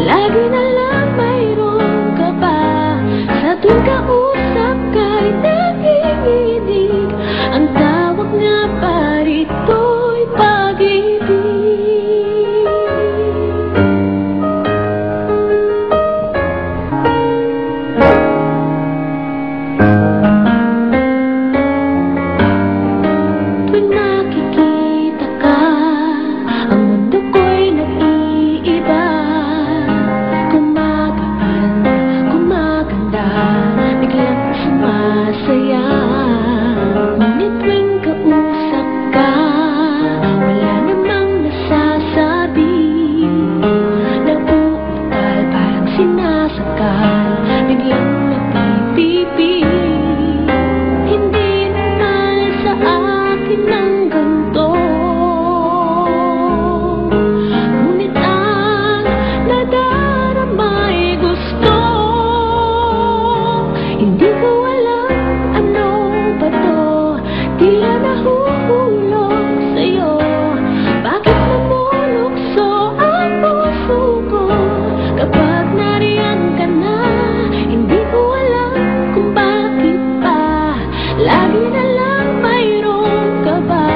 Lagi na lang mayroon ka ba? Sa tuwing kausap ka'y nanginginig. Ang tawag nga pa rito'y pag-ibig. Tuwing nakikita ka, ang mundo ko'y nag-iiba. Gumaganda, biglang sumasaya. Ngunit tuwing kausap ka, wala namang nasasabi. Nauutal, parang sinasakal, biglang napipipi. Hindi naman sa akin ang ganito, ngunit ang nadarama'y gusto. Hindi ko alam ano ba to, tila nahuhulog sa'yo. Bakit namulukso ang puso ko kapag nariyan ka na? Hindi ko alam kung bakit pa lagi na lang mayroon ka ba?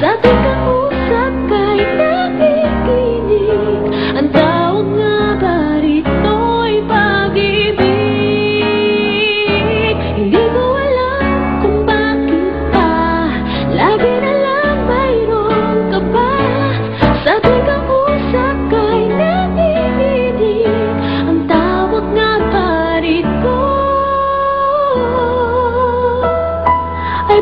Sa tuwing kausap ka'y nakikinig. Ang tawag nga ba rito'y pag-ibig. Hindi ko alam kung bakit pa lagi na lang mayroon ka ba? Sa tuwing kausap ka'y nakikinig. Ang tawag nga ba rito ay